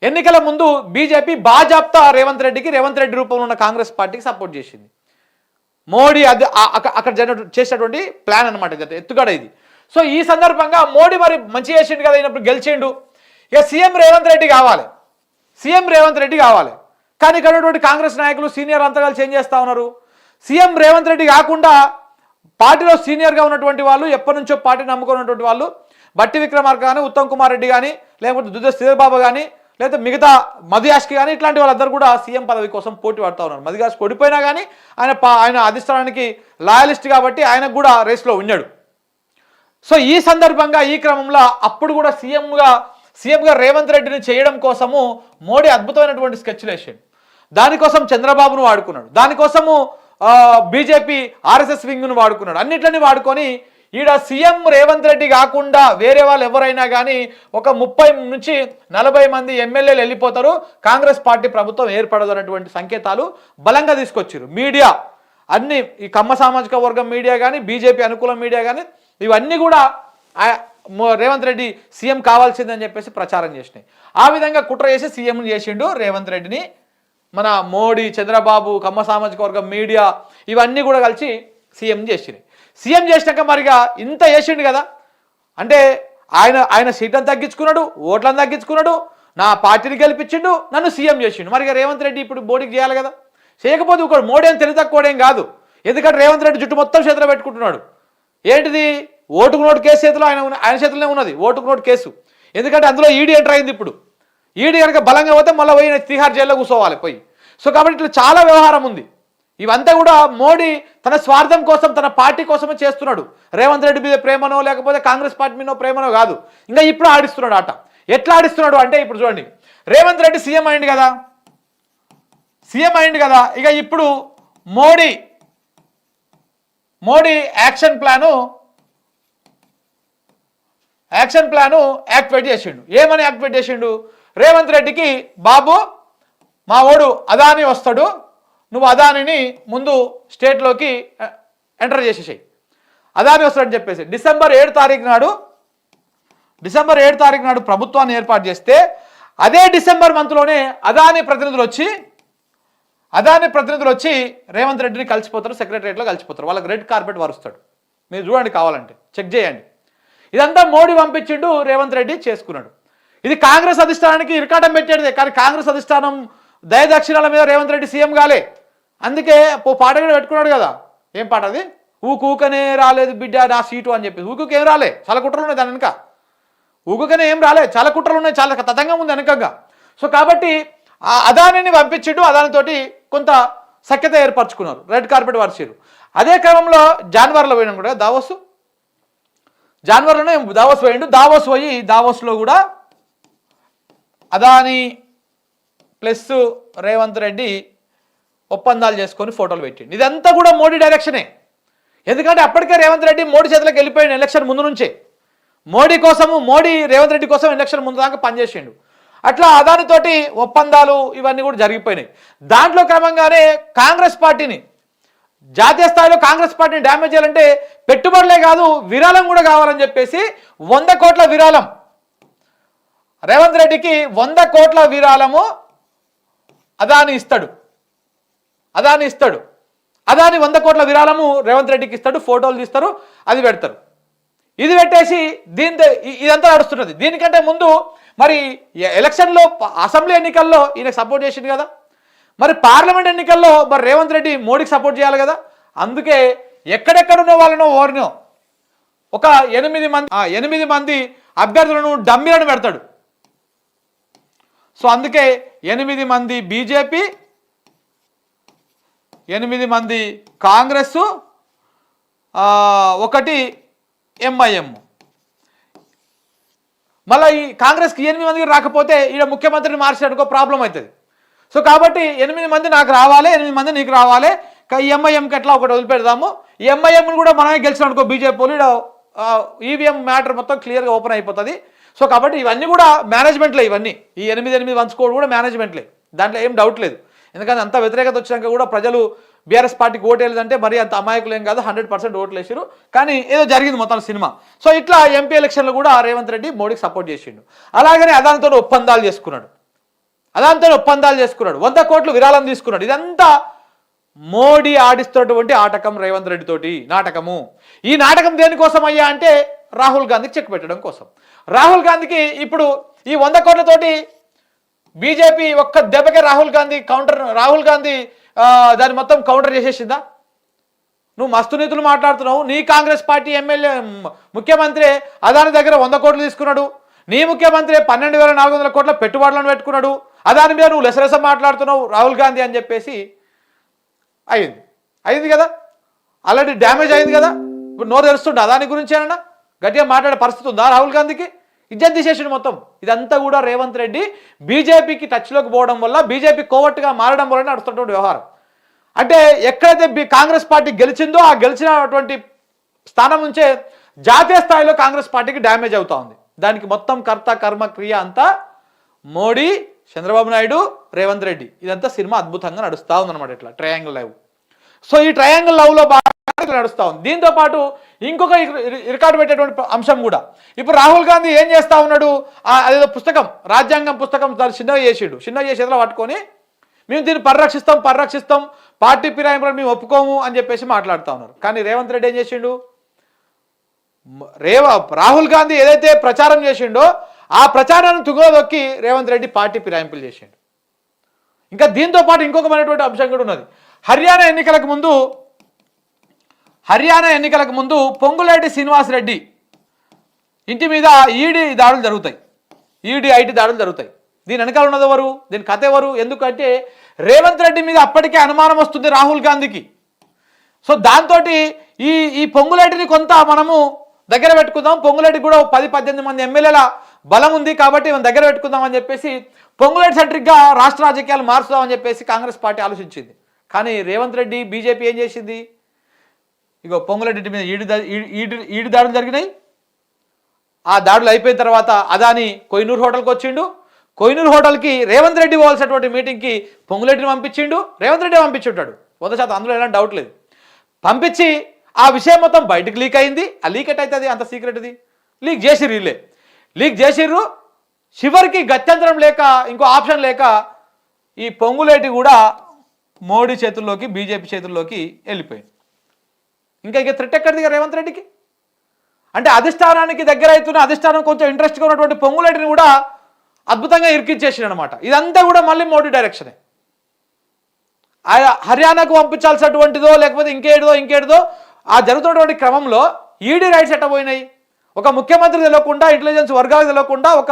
ఎన్నికల ముందు బీజేపీ బాజాప్తా రేవంత్ రెడ్డి రూపంలో ఉన్న కాంగ్రెస్ పార్టీకి సపోర్ట్ చేసింది. మోడీ అది అక్కడ చేసినటువంటి ప్లాన్ అనమాట, ఎత్తుగడ ఇది. సో ఈ సందర్భంగా మోడీ మరి మంచి చేసిండు కదా, అయినప్పుడు గెలిచిండు. ఇక సీఎం రేవంత్ రెడ్డి కావాలి. కానీ ఇక్కడ ఉన్నటువంటి కాంగ్రెస్ నాయకులు సీనియర్ అంతా కలిసి ఏం చేస్తూ ఉన్నారు, సీఎం రేవంత్ రెడ్డి కాకుండా పార్టీలో సీనియర్గా ఉన్నటువంటి వాళ్ళు, ఎప్పటి నుంచో పార్టీని నమ్ముకున్నటువంటి వాళ్ళు, బట్టి విక్రమార్క కానీ, ఉత్తమ్ కుమార్ రెడ్డి కానీ, లేకపోతే దుద్ద శ్రీధర్బాబు కానీ, లేకపోతే మిగతా మధుయాష్కి కానీ, ఇట్లాంటి వాళ్ళందరూ కూడా సీఎం పదవి కోసం పోటీ పడుతూ ఉన్నారు. మధుయాష్కి ఓడిపోయినా కానీ ఆయన అధిష్టానానికి లాయలిస్ట్ కాబట్టి ఆయనకు కూడా రేస్లో ఉన్నాడు. సో ఈ సందర్భంగా ఈ క్రమంలో అప్పుడు కూడా సీఎంగా రేవంత్ రెడ్డిని చేయడం కోసము మోడీ అద్భుతమైనటువంటి స్కెచ్లు వేసాడు. దానికోసం చంద్రబాబును వాడుకున్నాడు, దానికోసము బీజేపీ ఆర్ఎస్ఎస్ వింగ్ను వాడుకున్నాడు. అన్నిట్లని వాడుకొని ఈడ సీఎం రేవంత్ రెడ్డి కాకుండా వేరే వాళ్ళు ఎవరైనా కానీ ఒక 30 నుంచి 40 మంది ఎమ్మెల్యేలు వెళ్ళిపోతారు, కాంగ్రెస్ పార్టీ ప్రభుత్వం ఏర్పడదు అన్నటువంటి సంకేతాలు బలంగా తీసుకొచ్చారు మీడియా. అన్ని ఈ కమ్మ సామాజిక వర్గం మీడియా కానీ, బీజేపీ అనుకూల మీడియా కానీ, ఇవన్నీ కూడా రేవంత్ రెడ్డి సీఎం కావాల్సిందని చెప్పేసి ప్రచారం చేసినాయి. ఆ విధంగా కుట్ర చేసి సీఎం చేసిండు రేవంత్ రెడ్డిని మన మోడీ, చంద్రబాబు, కమ్మ సామాజిక వర్గం మీడియా ఇవన్నీ కూడా కలిసి సీఎం చేసినాయి. సీఎం చేసినాక మరిగా ఇంత చేసిండు కదా, అంటే ఆయన సీట్లను తగ్గించుకున్నాడు, ఓట్లను తగ్గించుకున్నాడు, నా పార్టీని గెలిపించిండు, నన్ను సీఎం చేసిండు. మరిగా రేవంత్ రెడ్డి ఇప్పుడు మోడీకి చేయాలి కదా. చేయకపోతే ఒకడు మోడీ అని తెలివి తక్కువడేం కాదు. ఎందుకంటే రేవంత్ రెడ్డి జుట్టు మొత్తం చేతిలో పెట్టుకుంటున్నాడు. ఏంటిది, ఓటుకు నోటు కేసు చేతిలో ఆయన చేతిలోనే ఉన్నది, ఓటుకు నోటు కేసు. ఎందుకంటే అందులో ఈడీ ఎంటర్ అయింది. ఇప్పుడు ఈడీ కనుక బలంగా పోతే మళ్ళీ పోయి తిహార్ జైల్లో కూర్చోవాలి పోయి. సో కాబట్టి ఇట్లా చాలా వ్యవహారం ఉంది. ఇవంతా కూడా మోడీ తన స్వార్థం కోసం, తన పార్టీ కోసమే చేస్తున్నాడు. రేవంత్ రెడ్డి మీద ప్రేమనో లేకపోతే కాంగ్రెస్ పార్టీ మీద ప్రేమనో కాదు. ఇంకా ఇప్పుడు ఆడిస్తున్నాడు ఆట. ఎట్లా ఆడిస్తున్నాడు అంటే ఇప్పుడు చూడండి, రేవంత్ రెడ్డి సీఎం అయింది కదా, ఇక ఇప్పుడు మోడీ యాక్షన్ ప్లాను యాక్టివేట్ చేసిండు. ఏమని యాక్టివేట్ చేసిండు, రేవంత్ రెడ్డికి బాబు మా ఓడు అదాని వస్తాడు, నువ్వు అదానిని ముందు స్టేట్లోకి ఎంటర్ చేసేసాయి, అదాని వస్తాడని చెప్పేసి డిసెంబర్ 7 తారీఖు నాడు ప్రభుత్వాన్ని ఏర్పాటు చేస్తే అదే డిసెంబర్ మంత్లోనే అదాని ప్రతినిధులు వచ్చి రేవంత్ రెడ్డిని కలిసిపోతారు, సెక్రటరియట్లో కలిసిపోతారు. వాళ్ళకి రెడ్ కార్పెట్ వరుస్తాడు. మీరు చూడండి, కావాలంటే చెక్ చేయండి. ఇదంతా మోడీ పంపించిండు, రేవంత్ రెడ్డి చేసుకున్నాడు. ఇది కాంగ్రెస్ అధిష్టానానికి ఇరకాటం పెట్టేదే. కానీ కాంగ్రెస్ అధిష్టానం దయదక్షిణాల మీద రేవంత్ రెడ్డి సీఎం కాలే. అందుకే పాట కూడా పెట్టుకున్నాడు కదా. ఏం పాట అది, ఊకనే రాలేదు బిడ్డ నా సీటు అని చెప్పి. ఊకేం రాలే, చాలా కుట్రలు ఉన్నాయి దాని వెనక. ఊకనే ఏం రాలే, చాలా కుట్రలు ఉన్నాయి, చాలా తతంగం ఉంది వెనకగా. సో కాబట్టి అదానిని పంపించిండు, అదానితోటి కొంత సఖ్యత ఏర్పరచుకున్నారు, రెడ్ కార్పెట్ వరిచారు. అదే క్రమంలో జాన్వర్లో పోయినాం కూడా, జాన్వర్లోనే దావోస్ పోయిండు. దావోస్లో కూడా అదాని ప్లస్ రేవంత్ రెడ్డి ఒప్పందాలు చేసుకొని ఫోటోలు పెట్టిండు. ఇదంతా కూడా మోడీ డైరెక్షనే. ఎందుకంటే అప్పటికే రేవంత్ రెడ్డి మోడీ చేతిలోకి వెళ్ళిపోయిండు ఎలక్షన్ ముందు నుంచే. మోడీ రేవంత్ రెడ్డి కోసం ఎలక్షన్ ముందు దాకా పనిచేసిండు. అట్లా అదానితోటి ఒప్పందాలు ఇవన్నీ కూడా జరిగిపోయినాయి. దాంట్లో క్రమంగానే కాంగ్రెస్ పార్టీని, జాతీయ స్థాయిలో కాంగ్రెస్ పార్టీని డ్యామేజ్ చేయాలంటే పెట్టుబడులే కాదు, విరాళం కూడా కావాలని చెప్పేసి 100 కోట్ల విరాళం, రేవంత్ రెడ్డికి 100 కోట్ల విరాళము అదాని ఇస్తాడు. అదాని 100 కోట్ల విరాళము రేవంత్ రెడ్డికి ఇస్తాడు. ఫోటోలు తీస్తారు, అది పెడతారు. ఇది పెట్టేసి ఇదంతా నడుస్తున్నది. దీనికంటే ముందు మరి ఎలక్షన్లో, అసెంబ్లీ ఎన్నికల్లో ఈయనకు సపోర్ట్ చేసింది కదా. మరి పార్లమెంట్ ఎన్నికల్లో మరి రేవంత్ రెడ్డి మోడీకి సపోర్ట్ చేయాలి కదా. అందుకే ఎక్కడెక్కడున్న వాళ్ళనో ఓరినో ఒక 8 మంది అభ్యర్థులను డమ్మీలను పెడతాడు. సో అందుకే 8 మంది బీజేపీ, 8 మంది కాంగ్రెస్, 1 ఎంఐఎం. మళ్ళీ ఈ కాంగ్రెస్కి 8 మందికి రాకపోతే ఈడ ముఖ్యమంత్రిని మార్చేటట్టుకో ప్రాబ్లం అవుతుంది. సో కాబట్టి 8 మంది నాకు రావాలి, 8 మంది నీకు రావాలి. ఈ ఎంఐఎంకి ఎట్లా ఒకటి వదిలిపెడదాము. ఈ ఎంఐఎంని కూడా మనమే గెలిచిన అనుకో బీజేపీ వాళ్ళు, ఈవీఎం మ్యాటర్ మొత్తం క్లియర్గా ఓపెన్ అయిపోతుంది. సో కాబట్టి ఇవన్నీ కూడా మేనేజ్మెంట్లే, ఇవన్నీ ఈ 8 వంచుకోవడం కూడా మేనేజ్మెంట్లే, దాంట్లో ఏం డౌట్ లేదు. ఎందుకంటే అంత వ్యతిరేకత వచ్చినాక కూడా ప్రజలు బీఆర్ఎస్ పార్టీకి ఓటు వేయలేదంటే మరి అంత అమాయకులు ఏం కాదు, 100% ఓట్లు వేసారు. కానీ ఏదో జరిగింది మొత్తం సినిమా. సో ఇట్లా ఎంపీ ఎలక్షన్లో కూడా రేవంత్ రెడ్డి మోడీకి సపోర్ట్ చేసిండు. అలాగనే అదానితో ఒప్పందాలు చేసుకున్నాడు, 100 కోట్లు విరాళం తీసుకున్నాడు. ఇదంతా మోడీ ఆడిస్తున్నటువంటి ఆటకం, రేవంత్ రెడ్డి తోటి నాటకము. ఈ నాటకం దేనికోసం అయ్యా అంటే రాహుల్ గాంధీకి చెక్ పెట్టడం కోసం. రాహుల్ గాంధీకి ఇప్పుడు ఈ 100 కోట్లతోటి బీజేపీ ఒక్క దెబ్బకే రాహుల్ గాంధీ దాన్ని మొత్తం కౌంటర్ చేసేసిందా? నువ్వు మస్తు నీతులు మాట్లాడుతున్నావు. నీ కాంగ్రెస్ పార్టీ ఎమ్మెల్యే ముఖ్యమంత్రి అదాని దగ్గర 100 కోట్లు తీసుకున్నాడు. నీ ముఖ్యమంత్రి 12,400 కోట్ల పెట్టుబడులను పెట్టుకున్నాడు. అదాని మీద నువ్వు లెసలెస మాట్లాడుతున్నావు రాహుల్ గాంధీ అని చెప్పేసి అయింది కదా, ఆల్రెడీ డ్యామేజ్ అయింది కదా. ఇప్పుడు నోరు తెలుస్తుండే అదాని గురించి ఏమన్నా గట్టిగా మాట్లాడే పరిస్థితి ఉందా రాహుల్ గాంధీకి? ఇజ్జత్ తీసేసిండు మొత్తం. ఇదంతా కూడా రేవంత్ రెడ్డి బీజేపీకి టచ్లోకి పోవడం వల్ల, బీజేపీ కోవట్టుగా మారడం వల్ల నడుస్తున్నటువంటి వ్యవహారం. అంటే ఎక్కడైతే కాంగ్రెస్ పార్టీ గెలిచిందో ఆ గెలిచినటువంటి స్థానం నుంచే జాతీయ స్థాయిలో కాంగ్రెస్ పార్టీకి డ్యామేజ్ అవుతా ఉంది. దానికి మొత్తం కర్త కర్మ క్రియ అంతా మోడీ, చంద్రబాబు నాయుడు, రేవంత్ రెడ్డి. ఇదంతా సినిమా అద్భుతంగా నడుస్తూ ఉందన్నమాట, ఇట్లా ట్రయాంగిల్ లవ్. సో ఈ ట్రయాంగిల్ లవ్లో బాగా నడుస్తూ ఉంది. దీంతో పాటు ఇంకొక రికార్డు పెట్టేటువంటి అంశం కూడా, ఇప్పుడు రాహుల్ గాంధీ ఏం చేస్తా ఉన్నాడు, అదేదో పుస్తకం, రాజ్యాంగం పుస్తకం చిన్నగా చేసేదిలో పట్టుకొని మేము దీన్ని పరిరక్షిస్తాం, పార్టీ ఫిరాయింపులను మేము ఒప్పుకోము అని చెప్పేసి మాట్లాడుతూ ఉన్నారు. కానీ రేవంత్ రెడ్డి ఏం చేసిండు, రాహుల్ గాంధీ ఏదైతే ప్రచారం చేసిండో ఆ ప్రచారాన్ని తుగదొక్కి రేవంత్ రెడ్డి పార్టీ ఫిరాయింపులు చేసిండు. ఇంకా దీంతో పాటు ఇంకొకమైనటువంటి అంశం కూడా ఉన్నది. హర్యానా ఎన్నికలకు ముందు పొంగులేటి శ్రీనివాసరెడ్డి ఇంటి మీద ఈడీ ఐటీ దాడులు జరుగుతాయి. దీని వెనకాల ఉన్నది ఎవరు, దీని కథ ఎవరు? ఎందుకంటే రేవంత్ రెడ్డి మీద అప్పటికే అనుమానం వస్తుంది రాహుల్ గాంధీకి. సో దాంతో ఈ పొంగులేటిని కొంత మనము దగ్గర పెట్టుకుందాం, పొంగులేటికి కూడా 10-18 మంది ఎమ్మెల్యేల బలం ఉంది కాబట్టి మనం దగ్గర పెట్టుకుందాం అని చెప్పేసి పొంగులేటి సెంట్రిక్గా రాష్ట్ర రాజకీయాలు మార్చుదామని చెప్పేసి కాంగ్రెస్ పార్టీ ఆలోచించింది. కానీ రేవంత్ రెడ్డి బీజేపీ ఏం చేసింది, ఇగో పొంగులేటి మీద ఈడి దాడులు జరిగినాయి. ఆ దాడులు అయిపోయిన తర్వాత అదాని కోహినూర్ హోటల్కి వచ్చిండు. కోహినూర్ హోటల్కి రేవంత్ రెడ్డి పోవాల్సినటువంటి మీటింగ్కి పొంగులేటిని పంపించిండు, రేవంత్ రెడ్డి పంపించుంటాడు 100%, అందులో ఎలాంటి డౌట్ లేదు. పంపించి ఆ విషయం మొత్తం బయటకు లీక్ అయింది. ఆ లీక్ అవుతుంది, అంత సీక్రెట్ ఇది. లీక్ చేసిర్రు. చివరికి గత్యంతరం లేక, ఇంకో ఆప్షన్ లేక ఈ పొంగులేటి కూడా మోడీ చేతుల్లోకి, బీజేపీ చేతుల్లోకి వెళ్ళిపోయింది. ఇంకా థ్రెట్ ఎక్కడిది రేవంత్ రెడ్డికి? అంటే అధిష్టానానికి దగ్గర అవుతున్న, అధిష్టానం కొంచెం ఇంట్రెస్ట్గా ఉన్నటువంటి పొంగులేటిని కూడా అద్భుతంగా ఇరికించేసిండు అనమాట. ఇదంతా కూడా మళ్ళీ మోడీ డైరెక్షనే. హర్యానాకు పంపించాల్సినటువంటిదో లేకపోతే ఇంకేటిదో ఆ జరుగుతున్నటువంటి క్రమంలో ఈడీ రైట్స్ ఎట్టబోయినాయి. ఒక ముఖ్యమంత్రి తెలియకుండా, ఇంటెలిజెన్స్ వర్గాలకు తెలియకుండా, ఒక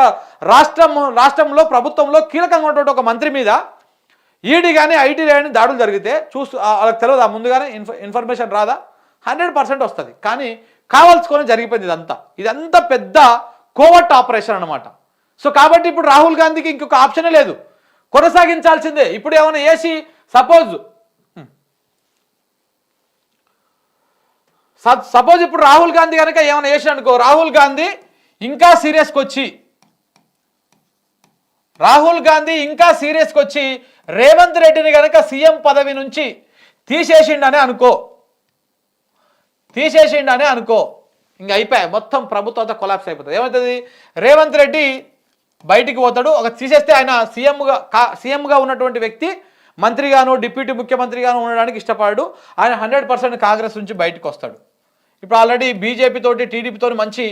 రాష్ట్రంలో ప్రభుత్వంలో కీలకంగా ఉన్నటువంటి ఒక మంత్రి మీద ఈడీ కానీ ఐటీ కానీ దాడులు జరిగితే వాళ్ళకి తెలియదా, ముందుగానే ఇన్ఫర్మేషన్ రాదా? 100% వస్తుంది. కానీ కావాల్సుకొని జరిగిపోయింది ఇదంతా పెద్ద కోవర్ట్ ఆపరేషన్ అనమాట. సో కాబట్టి ఇప్పుడు రాహుల్ గాంధీకి ఇంకొక ఆప్షనే లేదు, కొనసాగించాల్సిందే. ఇప్పుడు ఏమైనా వేసి సపోజ్ ఇప్పుడు రాహుల్ గాంధీ కనుక ఏమైనా వేసి అనుకో, రాహుల్ గాంధీ ఇంకా సీరియస్కి వచ్చి రేవంత్ రెడ్డిని కనుక సీఎం పదవి నుంచి తీసేసిండనే అనుకో, ఇంకా అయిపోయాయి మొత్తం, ప్రభుత్వం అంతా కొలాప్స్ అయిపోతుంది. ఏమవుతుంది, రేవంత్ రెడ్డి బయటికి పోతాడు. ఒక తీసేస్తే ఆయన సీఎంగా ఉన్నటువంటి వ్యక్తి మంత్రిగాను, డిప్యూటీ ముఖ్యమంత్రిగాను ఉండడానికి ఇష్టపడాడు. ఆయన 100% కాంగ్రెస్ నుంచి బయటకు వస్తాడు. ఇప్పుడు ఆల్రెడీ బీజేపీ తోటి, టీడీపీతో మంచి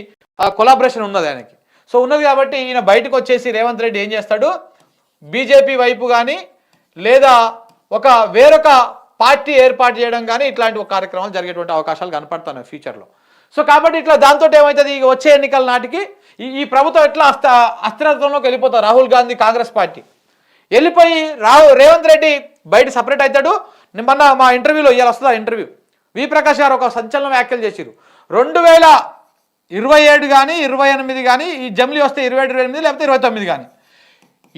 కొలాబరేషన్ ఉన్నది ఆయనకి. సో ఉన్నది కాబట్టి ఈయన బయటకు వచ్చేసి రేవంత్ రెడ్డి ఏం చేస్తాడు, బీజేపీ వైపు కానీ లేదా వేరొక పార్టీ ఏర్పాటు చేయడం కానీ ఇట్లాంటి ఒక కార్యక్రమాలు జరిగేటువంటి అవకాశాలు కనపడుతున్నాయి ఫ్యూచర్లో. సో కాబట్టి ఇట్లా దాంతో ఏమవుతుంది, వచ్చే ఎన్నికల నాటికి ఈ ప్రభుత్వం ఎట్లా అస్థిరత్వంలోకి వెళ్ళిపోతారు. రాహుల్ గాంధీ కాంగ్రెస్ పార్టీ వెళ్ళిపోయి రేవంత్ రెడ్డి బయట సపరేట్ అవుతాడు. మొన్న మా ఇంటర్వ్యూలో ఇవాళ వస్తుంది ఇంటర్వ్యూ, వి ప్రకాష్ గారు ఒక సంచలన వ్యాఖ్యలు చేశారు. 2027 కానీ 28 కానీ ఈ జమిలీ వస్తే 27, 28 లేకపోతే 29 కానీ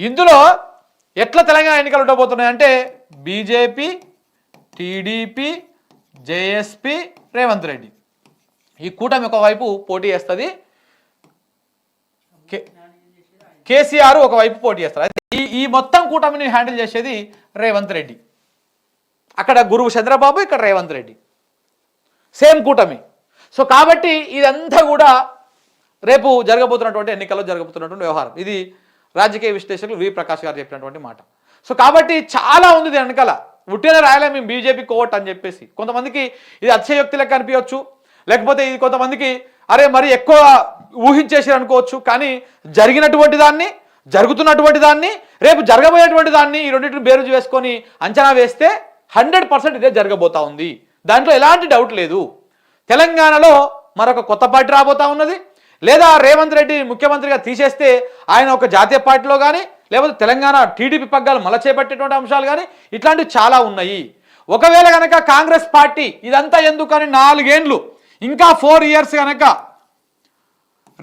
ఇందులో ఎట్లా తెలంగాణ ఎన్నికలు ఉండబోతున్నాయి అంటే BJP, TDP, JSP, Revanth Reddy ఈ కూటమి ఒకవైపు పోటీ చేస్తుంది, కేసీఆర్ ఒకవైపు పోటీ చేస్తారు. ఈ మొత్తం కూటమిని హ్యాండిల్ చేసేది రేవంత్ రెడ్డి. అక్కడ గురువు చంద్రబాబు, ఇక్కడ రేవంత్ రెడ్డి, సేమ్ కూటమి. సో కాబట్టి ఇదంతా కూడా రేపు జరగబోతున్నటువంటి ఎన్నికల్లో జరగబోతున్నటువంటి వ్యవహారం. ఇది రాజకీయ విశ్లేషకులు వి ప్రకాష్ గారు చెప్పినటువంటి మాట. సో కాబట్టి చాలా ఉంది దీని వెనకాల. ఉట్టిన రాయలే మేము బీజేపీ కోవట్ అని చెప్పేసి కొంతమందికి ఇది అతిశయోక్తిలకు కనిపించవచ్చు, లేకపోతే ఇది కొంతమందికి అరే మరి ఎక్కువ ఊహించేసారు అనుకోవచ్చు. కానీ జరిగినటువంటి దాన్ని, జరుగుతున్నటువంటి దాన్ని, రేపు జరగబోయేటువంటి దాన్ని ఈ రెండింటిని బేరుజు వేసుకొని అంచనా వేస్తే 100% ఇదే జరగబోతా ఉంది. దాంట్లో ఎలాంటి డౌట్ లేదు. తెలంగాణలో మరొక కొత్త పార్టీ రాబోతా ఉన్నది, లేదా రేవంత్ రెడ్డి ముఖ్యమంత్రిగా తీసేస్తే ఆయన ఒక జాతీయ పార్టీలో కానీ, లేకపోతే తెలంగాణ టీడీపీ పగ్గాలు మల చేపట్టేటువంటి అంశాలు కానీ ఇట్లాంటివి చాలా ఉన్నాయి. ఒకవేళ కనుక కాంగ్రెస్ పార్టీ ఇదంతా ఎందుకని 4 ఏళ్ళు ఇంకా 4 ఇయర్స్ కనుక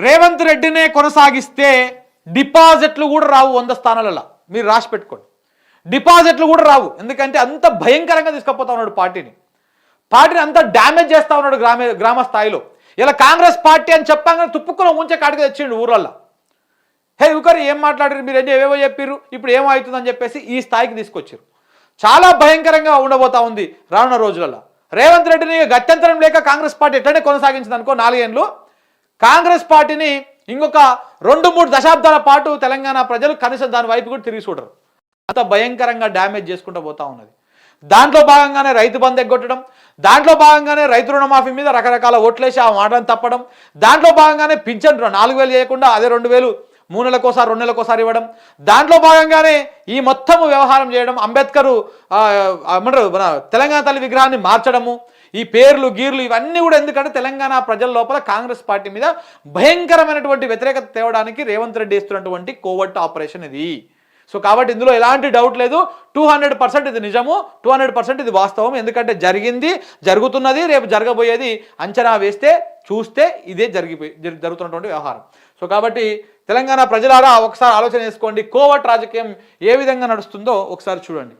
రేవంత్ రెడ్డినే కొనసాగిస్తే డిపాజిట్లు కూడా రావు 100 స్థానాలలో. మీరు రాసి పెట్టుకోండి, డిపాజిట్లు కూడా రావు. ఎందుకంటే అంత భయంకరంగా తీసుకుపోతా ఉన్నాడు పార్టీని అంత డ్యామేజ్ చేస్తా ఉన్నాడు గ్రామ స్థాయిలో. ఇలా కాంగ్రెస్ పార్టీ అని చెప్పాగానే తుప్పుకుని ఉంచే కాడికి తెచ్చిండు ఊర్లల్లో. హే యువకరు ఏం మాట్లాడారు, మీరు ఏవేవో చెప్పారు, ఇప్పుడు ఏమవుతుందని చెప్పేసి ఈ స్థాయికి తీసుకొచ్చారు. చాలా భయంకరంగా ఉండబోతా ఉంది రానున్న రోజులలో. రేవంత్ రెడ్డిని గత్యంతరం లేక కాంగ్రెస్ పార్టీ ఎట్లనే కొనసాగించింది అనుకో 4 ఏళ్ళు, కాంగ్రెస్ పార్టీని ఇంకొక 2-3 దశాబ్దాల పాటు తెలంగాణ ప్రజలు కనీసం దాని వైపు కూడా తిరిగి చూడరు. అంత భయంకరంగా డ్యామేజ్ చేసుకుంటూ పోతా ఉన్నది. దాంట్లో భాగంగానే రైతు బంధు ఎగ్గొట్టడం, దాంట్లో భాగంగానే రైతు రుణమాఫీ మీద రకరకాల ఓట్లేసి ఆ మాటలను తప్పడం, దాంట్లో భాగంగానే పింఛన్ 4,000 చేయకుండా అదే 2,000 3 నెలలకోసారి 2 నెలలకోసారి ఇవ్వడం, దాంట్లో భాగంగానే ఈ మొత్తం వ్యవహారం చేయడం, అంబేద్కర్ మన తెలంగాణ తల్లి విగ్రహాన్ని మార్చడము, ఈ పేర్లు గీర్లు ఇవన్నీ కూడా ఎందుకంటే తెలంగాణ ప్రజల లోపల కాంగ్రెస్ పార్టీ మీద భయంకరమైనటువంటి వ్యతిరేకత తేవడానికి రేవంత్ రెడ్డి ఇస్తున్నటువంటి కోవర్ట్ ఆపరేషన్ ఇది. సో కాబట్టి ఇందులో ఎలాంటి డౌట్ లేదు. 200% ఇది నిజము, 200% ఇది వాస్తవం. ఎందుకంటే జరిగింది, జరుగుతున్నది, రేపు జరగబోయేది అంచనా వేస్తే చూస్తే ఇదే జరుగుతున్నటువంటి వ్యవహారం. సో కాబట్టి తెలంగాణ ప్రజలారా ఒకసారి ఆలోచన చేసుకోండి, కోవర్ట్ రాజకీయం ఏ విధంగా నడుస్తుందో ఒకసారి చూడండి.